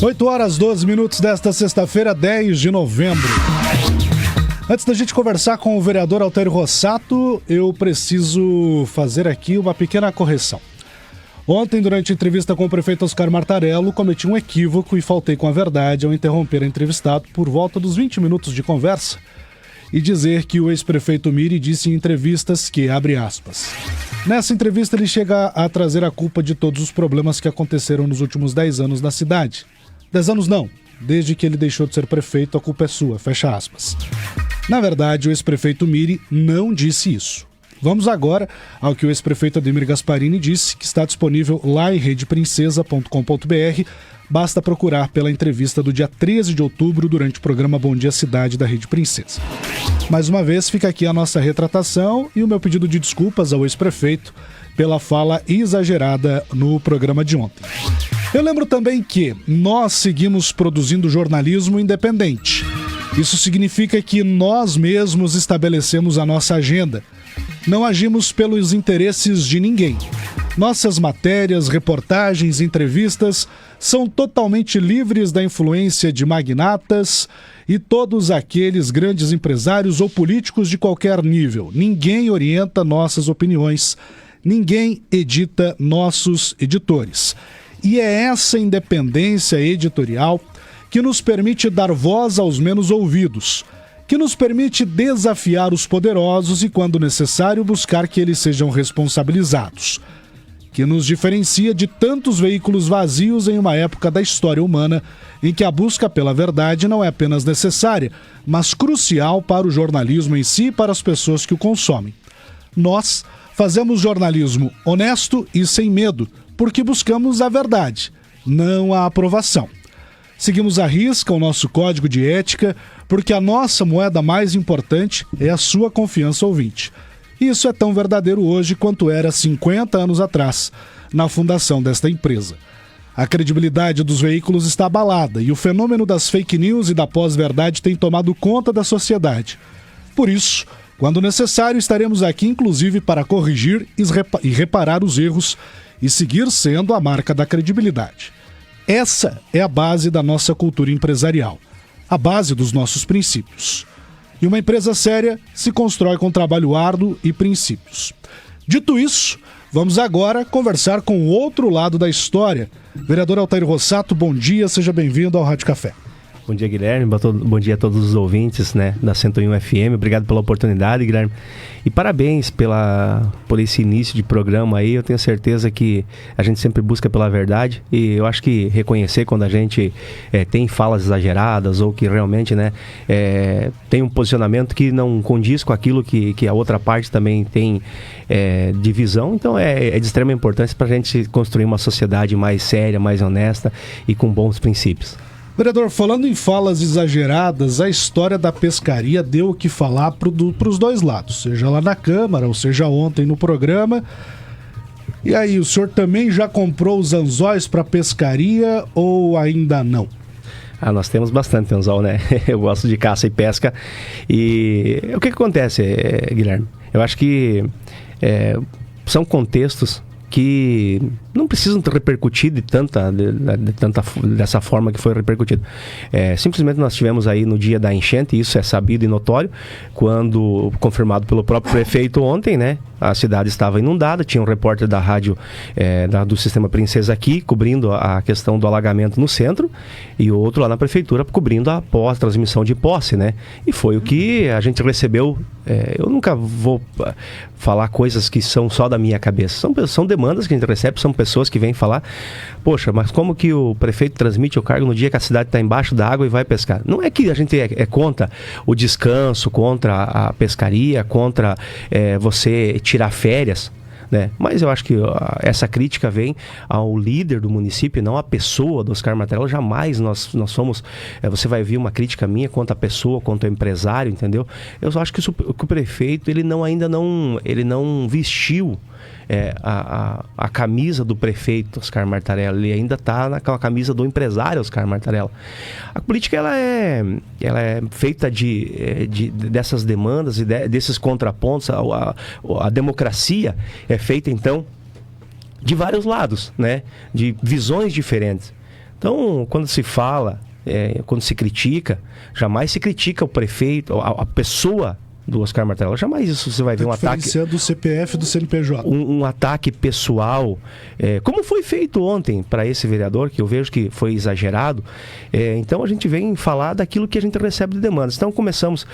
8h12 desta sexta-feira, 10 de novembro. Antes da gente conversar com o vereador Altair Rossato, eu preciso fazer aqui uma pequena correção. Ontem, durante a entrevista com o prefeito Oscar Martarello, cometi um equívoco e faltei com a verdade ao interromper o entrevistado por volta dos 20 minutos de conversa e dizer que o ex-prefeito Miri disse em entrevistas que, abre aspas, nessa entrevista ele chega a trazer a culpa de todos os problemas que aconteceram nos últimos 10 anos na cidade. 10 anos não, desde que ele deixou de ser prefeito, a culpa é sua, fecha aspas. Na verdade, o ex-prefeito Miri não disse isso. Vamos agora ao que o ex-prefeito Ademir Gasparini disse, que está disponível lá em redeprincesa.com.br. Basta procurar pela entrevista do dia 13 de outubro durante o programa Bom Dia Cidade da Rede Princesa. Mais uma vez, fica aqui a nossa retratação e o meu pedido de desculpas ao ex-prefeito pela fala exagerada no programa de ontem. Eu lembro também que nós seguimos produzindo jornalismo independente. Isso significa que nós mesmos estabelecemos a nossa agenda. Não agimos pelos interesses de ninguém. Nossas matérias, reportagens, entrevistas são totalmente livres da influência de magnatas e todos aqueles grandes empresários ou políticos de qualquer nível. Ninguém orienta nossas opiniões, ninguém edita nossos editores. E é essa independência editorial que nos permite dar voz aos menos ouvidos, que nos permite desafiar os poderosos e, quando necessário, buscar que eles sejam responsabilizados, que nos diferencia de tantos veículos vazios em uma época da história humana em que a busca pela verdade não é apenas necessária, mas crucial para o jornalismo em si e para as pessoas que o consomem. Nós fazemos jornalismo honesto e sem medo, porque buscamos a verdade, não a aprovação. Seguimos à risca o nosso código de ética, porque a nossa moeda mais importante é a sua confiança ouvinte. Isso é tão verdadeiro hoje quanto era 50 anos atrás, na fundação desta empresa. A credibilidade dos veículos está abalada e o fenômeno das fake news e da pós-verdade tem tomado conta da sociedade. Por isso, quando necessário, estaremos aqui inclusive para corrigir e reparar os erros e seguir sendo a marca da credibilidade. Essa é a base da nossa cultura empresarial, a base dos nossos princípios. E uma empresa séria se constrói com trabalho árduo e princípios. Dito isso, vamos agora conversar com o outro lado da história. Vereador Altair Rossato, bom dia, seja bem-vindo ao Rádio Café. Bom dia, Guilherme. Bom dia a todos os ouvintes, da 101 FM. Obrigado pela oportunidade, Guilherme. E parabéns por esse início de programa aí. Eu tenho certeza que a gente sempre busca pela verdade. E eu acho que reconhecer quando a gente tem falas exageradas ou que realmente tem um posicionamento que não condiz com aquilo que a outra parte também tem de visão. Então é de extrema importância para a gente construir uma sociedade mais séria, mais honesta e com bons princípios. Vereador, falando em falas exageradas, a história da pescaria deu o que falar para os dois lados, seja lá na Câmara ou seja ontem no programa. E aí, o senhor também já comprou os anzóis para pescaria ou ainda não? Nós temos bastante anzol, Eu gosto de caça e pesca. E o que acontece, Guilherme? Eu acho que são contextos que não precisam repercutir dessa forma que foi repercutido. Simplesmente nós tivemos aí no dia da enchente, isso é sabido e notório, quando confirmado pelo próprio prefeito ontem, a cidade estava inundada, tinha um repórter da rádio do Sistema Princesa aqui, cobrindo a questão do alagamento no centro, e outro lá na prefeitura, cobrindo a transmissão de posse, E foi o que a gente recebeu. Eu nunca vou falar coisas que são só da minha cabeça, são demandas que a gente recebe, são pessoas que vêm falar, poxa, mas como que o prefeito transmite o cargo no dia que a cidade está embaixo da água e vai pescar? Não é que a gente é contra o descanso, contra a pescaria, contra você tirar férias, Mas eu acho que essa crítica vem ao líder do município, não à pessoa do Oscar Martarello. Jamais nós somos... você vai ver uma crítica minha contra a pessoa, contra o empresário, entendeu? Eu só acho que o prefeito, ele não vestiu a camisa do prefeito Oscar Martarello. Ele ainda está naquela camisa do empresário Oscar Martarello. A política ela é feita dessas demandas e desses contrapontos. A democracia é feita então de vários lados, de visões diferentes. Então, quando se fala, quando se critica, jamais se critica o prefeito, a pessoa do Oscar Martello. Jamais isso você vai ver um ataque... do CPF e do CNPJ. Um ataque pessoal, como foi feito ontem para esse vereador, que eu vejo que foi exagerado. Então a gente vem falar daquilo que a gente recebe de demandas. Então começamos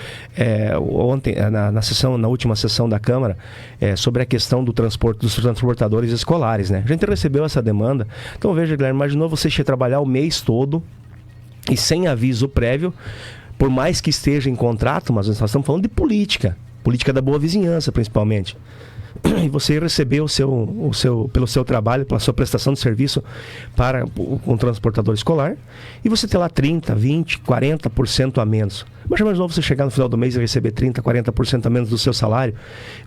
ontem, na última sessão da Câmara, sobre a questão do transporte dos transportadores escolares, né? A gente recebeu essa demanda. Então veja, Guilherme, imaginou você trabalhar o mês todo e sem aviso prévio, por mais que esteja em contrato, mas nós estamos falando de política da boa vizinhança, principalmente. E você receber pelo seu trabalho, pela sua prestação de serviço para um transportador escolar, e você ter lá 30%, 20%, 40% a menos. Mas mais novo você chegar no final do mês e receber 30%, 40% a menos do seu salário.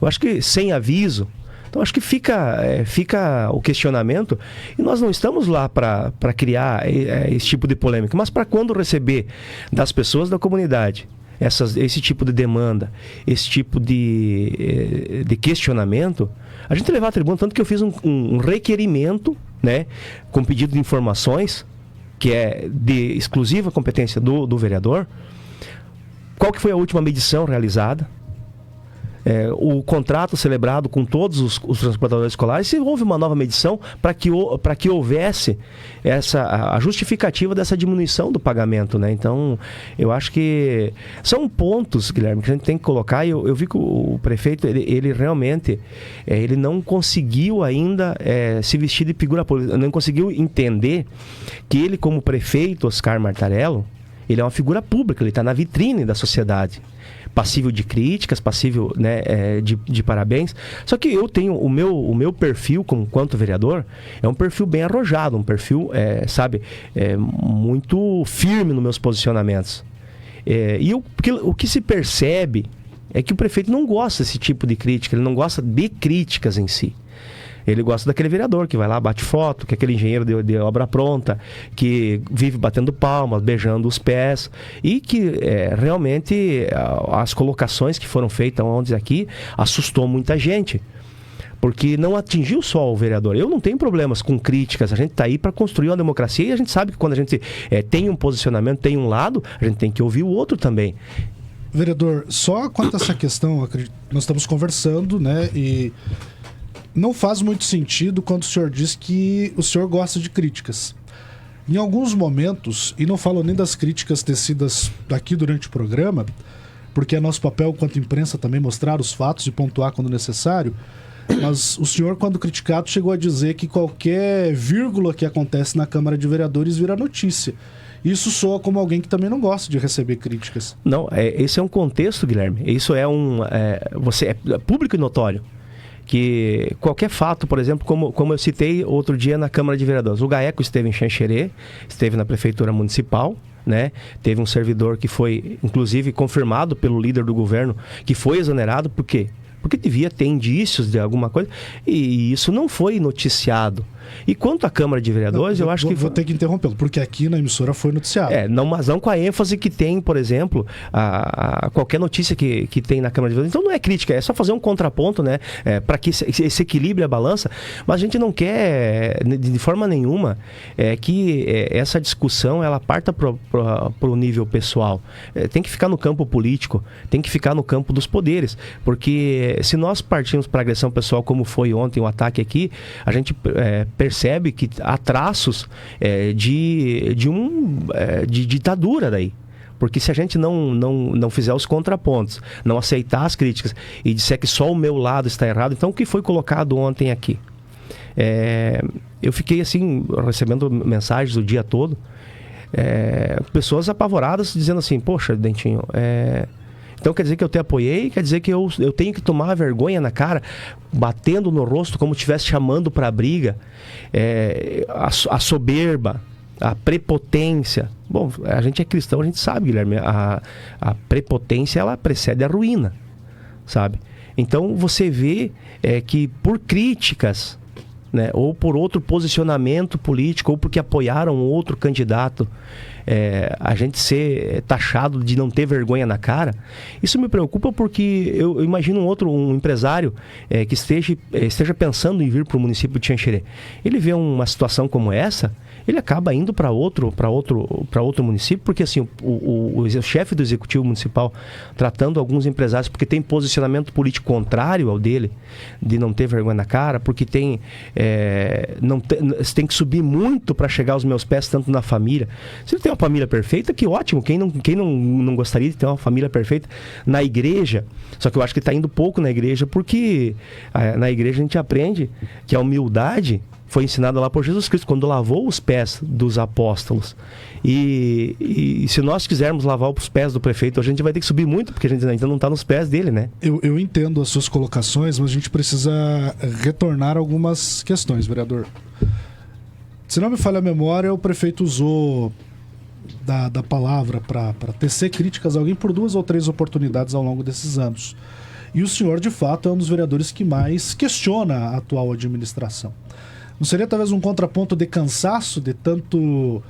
Eu acho que sem aviso. Então acho que fica o questionamento, e nós não estamos lá para criar esse tipo de polêmica, mas para quando receber das pessoas da comunidade esse tipo de demanda, esse tipo de questionamento, a gente levar à tribuna. Tanto que eu fiz um requerimento, né, com pedido de informações, que é de exclusiva competência do vereador. Qual que foi a última medição realizada? O contrato celebrado com todos os transportadores escolares, se houve uma nova medição para que houvesse a justificativa dessa diminuição do pagamento, né? Então, eu acho que são pontos, Guilherme, que a gente tem que colocar. E eu vi que o prefeito, ele realmente ele não conseguiu ainda se vestir de figura pública, não conseguiu entender que ele, como prefeito, Oscar Martello, ele é uma figura pública, ele está na vitrine da sociedade. Passível de críticas, passível, né, de parabéns. Só que eu tenho o meu perfil, quanto vereador, é um perfil bem arrojado, um perfil, muito firme nos meus posicionamentos. O que se percebe é que o prefeito não gosta desse tipo de crítica, ele não gosta de críticas em si. Ele gosta daquele vereador que vai lá, bate foto, que é aquele engenheiro de obra pronta, que vive batendo palmas, beijando os pés, e que realmente as colocações que foram feitas ontem aqui assustou muita gente. Porque não atingiu só o vereador. Eu não tenho problemas com críticas. A gente está aí para construir uma democracia, e a gente sabe que quando a gente tem um posicionamento, tem um lado, a gente tem que ouvir o outro também. Vereador, só quanto a essa questão, nós estamos conversando, né, e não faz muito sentido quando o senhor diz que o senhor gosta de críticas. Em alguns momentos, e não falo nem das críticas tecidas aqui durante o programa, porque é nosso papel quanto imprensa também mostrar os fatos e pontuar quando necessário, mas o senhor, quando criticado, chegou a dizer que qualquer vírgula que acontece na Câmara de Vereadores vira notícia. Isso soa como alguém que também não gosta de receber críticas. Não, esse é um contexto, Guilherme. Isso é você é público e notório. Que qualquer fato, por exemplo, como eu citei outro dia na Câmara de Vereadores, o GAECO esteve em Xanxerê, esteve na Prefeitura Municipal, né? Teve um servidor que foi, inclusive, confirmado pelo líder do governo, que foi exonerado. Por quê? Porque devia ter indícios de alguma coisa, e isso não foi noticiado. E quanto à Câmara de Vereadores, eu acho que... Vou ter que interrompê-lo, porque aqui na emissora foi noticiado. Mas não com a ênfase que tem, por exemplo, qualquer notícia que tem na Câmara de Vereadores. Então não é crítica, é só fazer um contraponto, né? Para que se equilibre a balança. Mas a gente não quer, de forma nenhuma, que essa discussão ela parta para o nível pessoal. Tem que ficar no campo político, tem que ficar no campo dos poderes. Porque se nós partimos para agressão pessoal, como foi ontem o ataque aqui, a gente percebe que há traços de ditadura daí. Porque se a gente não fizer os contrapontos, não aceitar as críticas e disser que só o meu lado está errado, então o que foi colocado ontem aqui? Eu fiquei assim, recebendo mensagens o dia todo, pessoas apavoradas dizendo assim, poxa, Dentinho, então quer dizer que eu te apoiei, quer dizer que eu tenho que tomar vergonha na cara, batendo no rosto como se estivesse chamando para a briga, a soberba, a prepotência. Bom, a gente é cristão, a gente sabe, Guilherme, a prepotência ela precede a ruína, sabe? Então você vê que por críticas, né, ou por outro posicionamento político, ou porque apoiaram outro candidato, a gente ser taxado de não ter vergonha na cara, isso me preocupa, porque eu imagino um empresário que esteja pensando em vir para o município de Xanxerê. Ele vê uma situação como essa ele acaba indo para outro município, porque assim, o chefe do executivo municipal tratando alguns empresários porque tem posicionamento político contrário ao dele, de não ter vergonha na cara, porque você tem que subir muito para chegar aos meus pés, tanto na família. Se ele tem uma família perfeita, que ótimo, quem não gostaria de ter uma família perfeita na igreja? Só que eu acho que está indo pouco na igreja, porque na igreja a gente aprende que a humildade foi ensinada lá por Jesus Cristo, quando lavou os pés dos apóstolos. E se nós quisermos lavar os pés do prefeito, a gente vai ter que subir muito, porque a gente ainda não está nos pés dele, né? Eu entendo as suas colocações, mas a gente precisa retornar algumas questões, vereador. Se não me falha a memória, o prefeito usou da palavra para tecer críticas a alguém por 2 ou 3 oportunidades ao longo desses anos. E o senhor, de fato, é um dos vereadores que mais questiona a atual administração. Não seria talvez um contraponto de cansaço, de tanto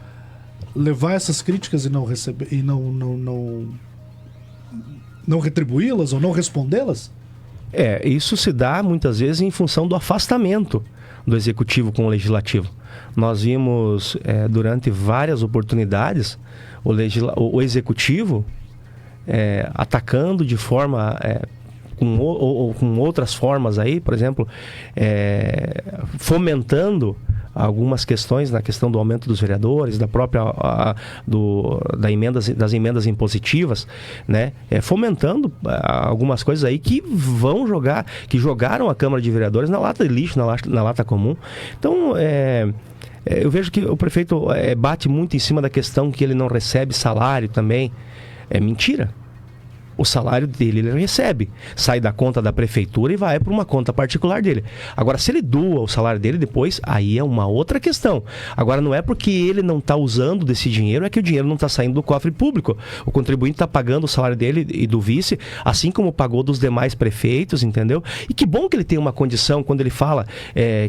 levar essas críticas e não receber e não retribuí-las ou não respondê-las? Isso se dá muitas vezes em função do afastamento do executivo com o legislativo. Nós vimos durante várias oportunidades o executivo atacando de forma com outras formas aí, por exemplo, fomentando algumas questões na questão do aumento dos vereadores, da própria das emendas impositivas, né? Fomentando algumas coisas aí que jogaram a Câmara de Vereadores na lata de lixo, na lata comum. Então, eu vejo que o prefeito bate muito em cima da questão que ele não recebe salário também. É mentira. O salário dele ele recebe, sai da conta da prefeitura e vai para uma conta particular dele. Agora, se ele doa o salário dele depois, aí é uma outra questão. Agora, não é porque ele não está usando desse dinheiro, é que o dinheiro não está saindo do cofre público. O contribuinte está pagando o salário dele e do vice, assim como pagou dos demais prefeitos, entendeu? E que bom que ele tem uma condição, quando ele fala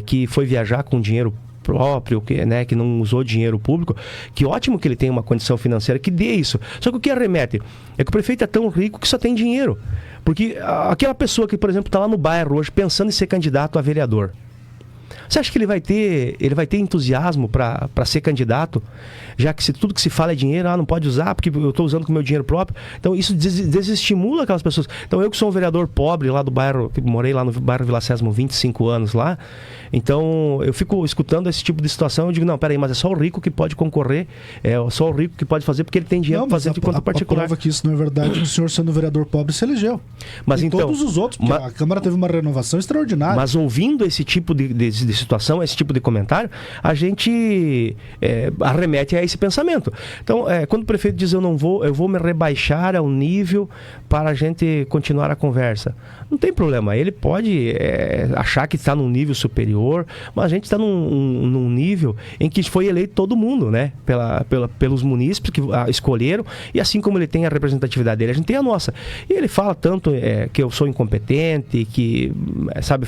que foi viajar com dinheiro próprio, que não usou dinheiro público, que ótimo que ele tem uma condição financeira que dê isso. Só que o que arremete é que o prefeito é tão rico que só tem dinheiro. Porque aquela pessoa que, por exemplo, está lá no bairro hoje pensando em ser candidato a vereador, você acha que ele vai ter entusiasmo para ser candidato? Já que tudo que se fala é dinheiro, não pode usar porque eu estou usando com o meu dinheiro próprio. Então isso desestimula aquelas pessoas. Então eu que sou um vereador pobre lá do bairro, que morei lá no bairro Vila Sésamo 25 anos lá, então eu fico escutando esse tipo de situação, eu digo, não, peraí, mas é só o rico que pode concorrer, só o rico que pode fazer porque ele tem dinheiro para fazer de conta particular. A prova que isso não é verdade, o senhor sendo vereador pobre se elegeu. Mas então, todos os outros, porque a Câmara teve uma renovação extraordinária. Mas ouvindo esse tipo de situação, esse tipo de comentário, a gente arremete a esse pensamento. Então, quando o prefeito diz eu vou me rebaixar ao nível para a gente continuar a conversa, não tem problema. Ele pode achar que está num nível superior, mas a gente está num nível em que foi eleito todo mundo, né? Pelos munícipes que escolheram, e assim como ele tem a representatividade dele, a gente tem a nossa. E ele fala tanto que eu sou incompetente, que, sabe,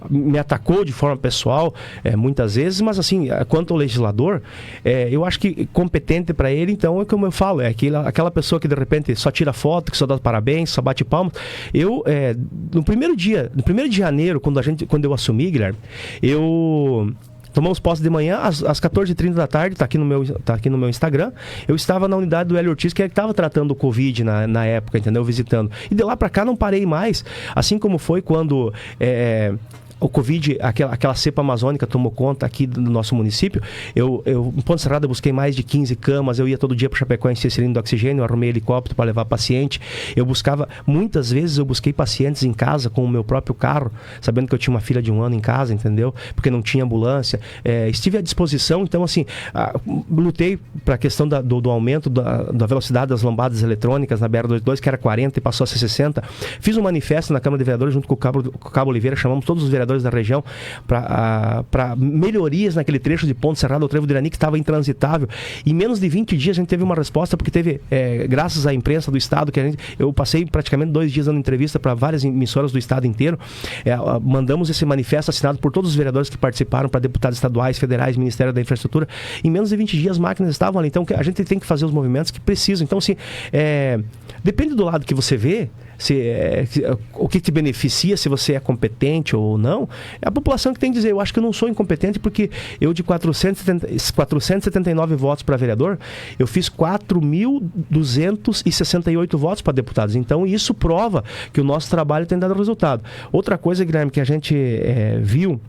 me atacou de forma pessoal muitas vezes, mas assim, quanto ao legislador, eu acho que competente para ele, então, é como eu falo, aquela pessoa que de repente só tira foto, que só dá parabéns, só bate palmas. Eu, no primeiro dia de janeiro, quando eu assumi, Guilherme, tomamos posse de manhã, às 14h30 da tarde, tá aqui no meu Instagram, eu estava na unidade do Hélio Ortiz, que estava tratando o Covid na época, entendeu? Visitando. E de lá para cá não parei mais. Assim como foi quando o Covid, aquela cepa amazônica tomou conta aqui do nosso município. Eu em Ponte Serrada, busquei mais de 15 camas, eu ia todo dia para Chapecó encher cilindro de oxigênio, eu arrumei helicóptero para levar paciente. Muitas vezes eu busquei pacientes em casa com o meu próprio carro, sabendo que eu tinha uma filha de 1 ano em casa, entendeu? Porque não tinha ambulância. Estive à disposição, então assim, lutei para a questão do aumento da velocidade das lombadas eletrônicas na BR-222, que era 40 e passou a ser 60. Fiz um manifesto na Câmara de Vereadores junto com o Cabo Oliveira, chamamos todos os vereadores da região para melhorias naquele trecho de Ponte Serrada ao Trevo do Irani, que estava intransitável. Em menos de 20 dias a gente teve uma resposta, porque teve, graças à imprensa do estado, eu passei praticamente 2 dias dando entrevista para várias emissoras do estado inteiro. Mandamos esse manifesto assinado por todos os vereadores que participaram, para deputados estaduais, federais, Ministério da Infraestrutura. Em menos de 20 dias as máquinas estavam ali. Então a gente tem que fazer os movimentos que precisam. Então assim, depende do lado que você vê, o que te beneficia, se você é competente ou não, é a população que tem que dizer. Eu acho que eu não sou incompetente, porque eu, de 479 votos para vereador, eu fiz 4.268 votos para deputados. Então, isso prova que o nosso trabalho tem dado resultado. Outra coisa, Guilherme, que a gente viu,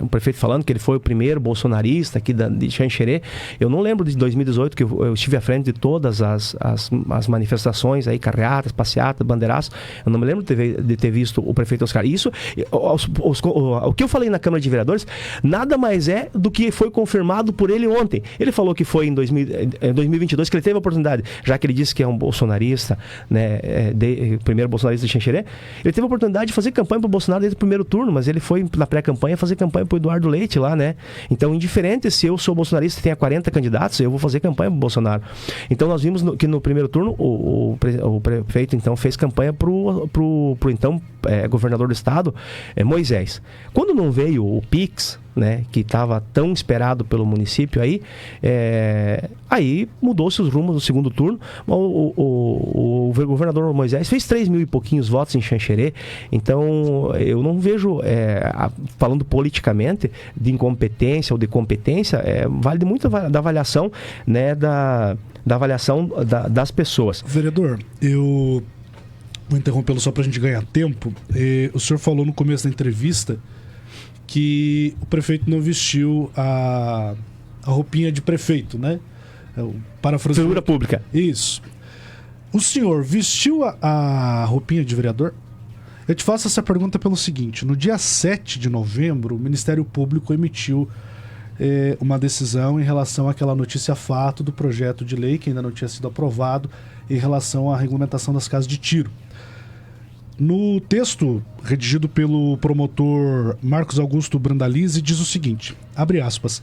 o prefeito falando que ele foi o primeiro bolsonarista aqui de Xanxerê. Eu não lembro de 2018, que eu estive à frente de todas as manifestações aí, carreatas, passeatas, bandeiraços. Eu não me lembro de ter visto o prefeito Oscar. Isso, o que eu falei na Câmara de Vereadores, nada mais é do que foi confirmado por ele ontem. Ele falou que foi em 2022 que ele teve a oportunidade, já que ele disse que é um bolsonarista, né, primeiro bolsonarista de Xanxerê, ele teve a oportunidade de fazer campanha para o Bolsonaro desde o primeiro turno, mas ele foi na pré-campanha fazer campanha pro Eduardo Leite lá, né? Então, indiferente se eu sou bolsonarista e tenha 40 candidatos, eu vou fazer campanha pro Bolsonaro. Então, nós vimos que no primeiro turno o prefeito, então, fez campanha pro então governador do estado, Moisés. Quando não veio o Pix, né, que estava tão esperado pelo município aí mudou-se os rumos do segundo turno. O governador Moisés fez 3 mil e pouquinhos votos em Xanxerê. Então, eu não vejo, falando politicamente, de incompetência ou de competência, vale muito da avaliação, né, da avaliação das pessoas. Vereador, eu vou interrompê-lo só para a gente ganhar tempo. O senhor falou no começo da entrevista que o prefeito não vestiu a roupinha de prefeito, né? Figura pública. Isso. O senhor vestiu a roupinha de vereador? Eu te faço essa pergunta pelo seguinte: no dia 7 de novembro, o Ministério Público emitiu uma decisão em relação àquela notícia-fato do projeto de lei que ainda não tinha sido aprovado em relação à regulamentação das casas de tiro. No texto redigido pelo promotor Marcos Augusto Brandalize, diz o seguinte, abre aspas,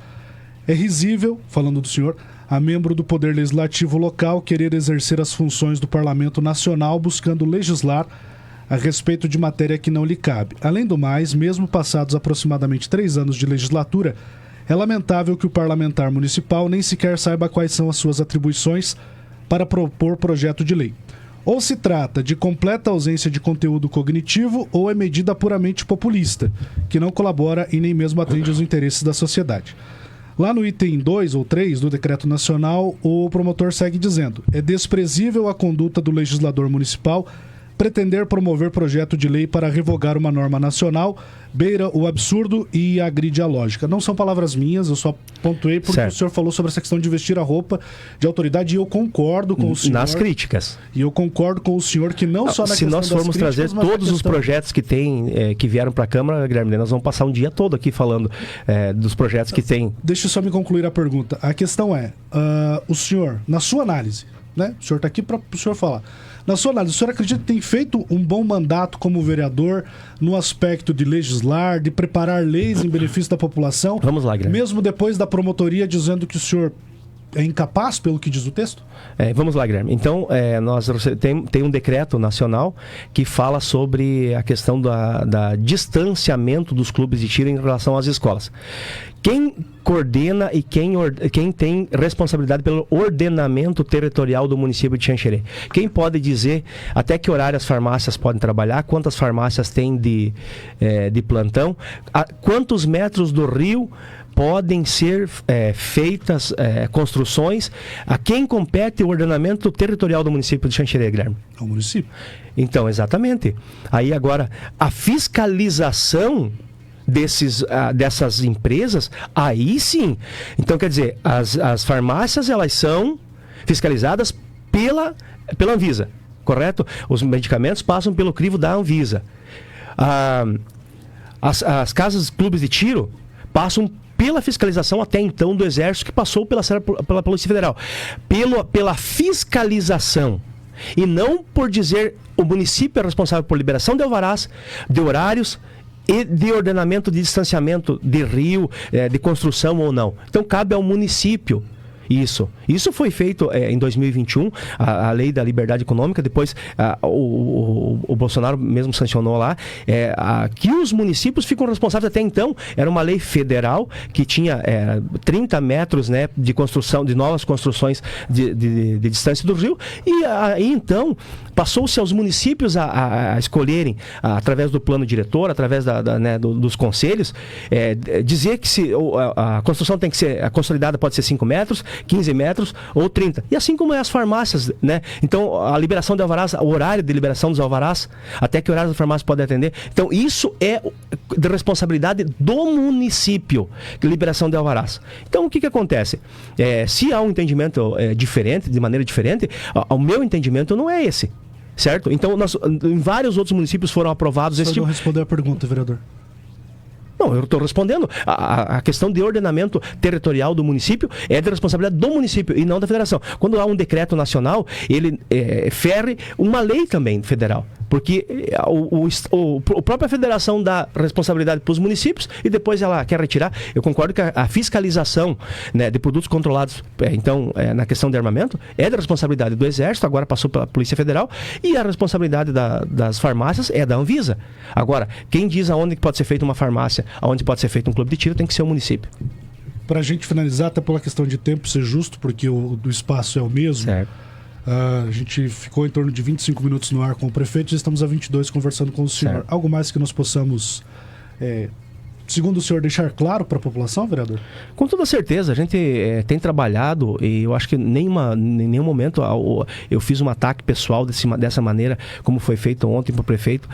é risível, falando do senhor, a membro do Poder Legislativo local querer exercer as funções do Parlamento Nacional buscando legislar a respeito de matéria que não lhe cabe. Além do mais, mesmo passados aproximadamente 3 anos de legislatura, é lamentável que o parlamentar municipal nem sequer saiba quais são as suas atribuições para propor projeto de lei. Ou se trata de completa ausência de conteúdo cognitivo ou é medida puramente populista, que não colabora e nem mesmo atende aos interesses da sociedade. Lá no item 2 ou 3 do Decreto Nacional, o promotor segue dizendo: é desprezível a conduta do legislador municipal pretender promover projeto de lei para revogar uma norma nacional, beira o absurdo e agride a lógica. Não são palavras minhas, eu só pontuei porque certo. O senhor falou sobre essa questão de vestir a roupa de autoridade e eu concordo com o senhor. Nas críticas. E eu concordo com o senhor que não só na questão das críticas... Se nós formos trazer todos os projetos que tem, que vieram para a Câmara, Guilherme, nós vamos passar um dia todo aqui falando dos projetos que tem. Deixa eu só me concluir a pergunta. A questão é, o senhor, na sua análise, né? O senhor está aqui para o senhor falar. Na sua análise, o senhor acredita que tem feito um bom mandato como vereador no aspecto de legislar, de preparar leis em benefício da população? Vamos lá, Guilherme. Mesmo depois da promotoria dizendo que o senhor é incapaz, pelo que diz o texto? Vamos lá, Guilherme. Então, nós tem um decreto nacional que fala sobre a questão da distanciamento dos clubes de tiro em relação às escolas. Quem coordena e quem tem responsabilidade pelo ordenamento territorial do município de Xanxerê? Quem pode dizer até que horário as farmácias podem trabalhar, quantas farmácias tem de plantão, quantos metros do rio podem ser feitas construções, a quem compete o ordenamento territorial do município de Xanxerê, Guilherme? O município. Então, exatamente. Aí agora, a fiscalização dessas empresas, aí sim. Então, quer dizer, as farmácias, elas são fiscalizadas pela Anvisa, correto? Os medicamentos passam pelo crivo da Anvisa. As casas, clubes de tiro, passam pela fiscalização até então do Exército, que passou pela Polícia Federal. Pela fiscalização. E não por dizer o município é responsável por liberação de alvarás, de horários e de ordenamento de distanciamento de rio, de construção ou não. Então cabe ao município. Isso foi feito em 2021, a lei da liberdade econômica, depois o Bolsonaro mesmo sancionou lá, que os municípios ficam responsáveis. Até então, era uma lei federal que tinha 30 metros, né, de construção, de novas construções de distância do rio, e aí então passou-se aos municípios a escolherem, através do plano diretor, através dos conselhos, dizer que a construção tem que ser, a consolidada pode ser 5 metros, 15 metros ou 30. E assim como é as farmácias, né? Então, a liberação de alvarás, o horário de liberação dos alvarás, até que horário da farmácia pode atender. Então, isso é de responsabilidade do município, liberação de alvarás. Então, o que acontece? Se há um entendimento diferente, de maneira diferente, o meu entendimento não é esse. Certo? Então, em vários outros municípios foram aprovados esse tipo... Só não responder a pergunta, vereador. Não, eu estou respondendo. A questão de ordenamento territorial do município é de responsabilidade do município e não da federação. Quando há um decreto nacional, ele fere uma lei também federal. Porque a própria federação dá responsabilidade para os municípios e depois ela quer retirar. Eu concordo que a fiscalização, né, de produtos controlados, na questão de armamento, é da responsabilidade do Exército, agora passou pela Polícia Federal, e a responsabilidade das farmácias é da Anvisa. Agora, quem diz aonde pode ser feita uma farmácia, aonde pode ser feito um clube de tiro, tem que ser o município. Para a gente finalizar, até pela questão de tempo ser justo, porque o do espaço é o mesmo. Certo. A gente ficou em torno de 25 minutos no ar com o prefeito, já estamos a 22 conversando com o senhor. Certo. Algo mais que nós possamos, segundo o senhor, deixar claro para a população, vereador? Com toda certeza, a gente tem trabalhado, e eu acho que em nenhum momento eu fiz um ataque pessoal dessa maneira, como foi feito ontem para o prefeito.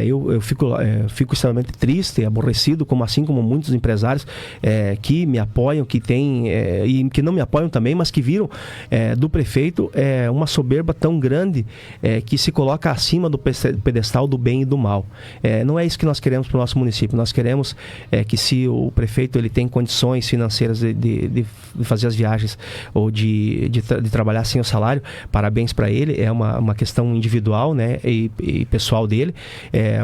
Eu fico extremamente triste e aborrecido, assim como muitos empresários que me apoiam, que têm, e que não me apoiam também, mas que viram do prefeito uma soberba tão grande que se coloca acima do pedestal do bem e do mal. Não é isso que nós queremos para o nosso município. Nós queremos que, se o prefeito ele tem condições financeiras de fazer as viagens ou de trabalhar sem o salário, parabéns para ele, é uma questão individual, né, e pessoal dele.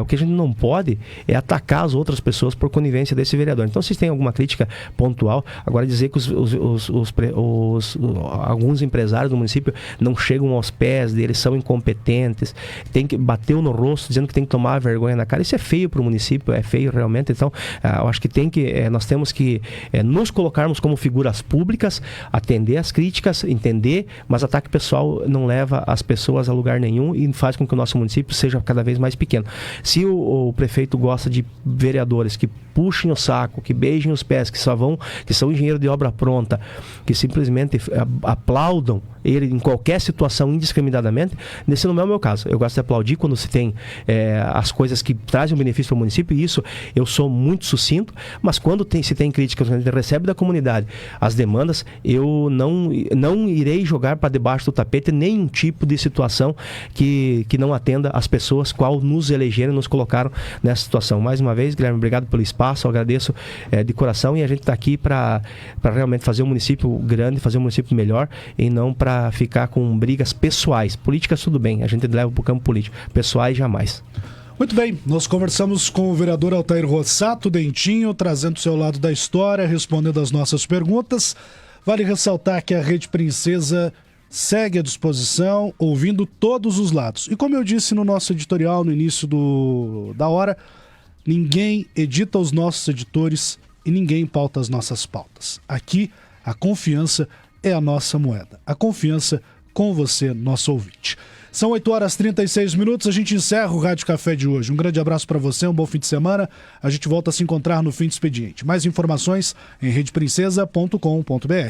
O que a gente não pode é atacar as outras pessoas por conivência desse vereador. Então, se tem alguma crítica pontual, agora dizer que alguns empresários do município não chegam aos pés dele, são incompetentes, bateu no rosto dizendo que tem que tomar vergonha na cara, isso é feio para o município, é feio realmente. Então, eu acho que nós temos que nos colocarmos como figuras públicas, atender as críticas, entender, mas ataque pessoal não leva as pessoas a lugar nenhum e faz com que o nosso município seja cada vez mais pequeno. Se o prefeito gosta de vereadores que puxem o saco, que beijem os pés, que são engenheiros de obra pronta, que simplesmente aplaudam ele em qualquer situação indiscriminadamente, esse não é o meu caso. Eu gosto de aplaudir quando se tem as coisas que trazem um benefício para o município, e isso eu sou muito sucinto, mas quando se tem críticas, quando a gente recebe da comunidade as demandas, eu não irei jogar para debaixo do tapete nenhum tipo de situação que não atenda as pessoas qual nos elegeram e nos colocaram nessa situação. Mais uma vez, Guilherme, obrigado pelo espaço, eu agradeço de coração, e a gente está aqui para realmente fazer um município grande, fazer um município melhor, e não para ficar com brigas pessoais. Políticas tudo bem, a gente leva para o campo político, pessoais jamais. Muito bem, nós conversamos com o vereador Altair Rossato Dentinho, trazendo o seu lado da história, respondendo as nossas perguntas. Vale ressaltar que a Rede Princesa segue à disposição, ouvindo todos os lados. E como eu disse no nosso editorial no início da hora, ninguém edita os nossos editores e ninguém pauta as nossas pautas. Aqui, a confiança é a nossa moeda. A confiança com você, nosso ouvinte. São 8h36, a gente encerra o Rádio Café de hoje. Um grande abraço para você, um bom fim de semana. A gente volta a se encontrar no fim do expediente. Mais informações em redeprincesa.com.br.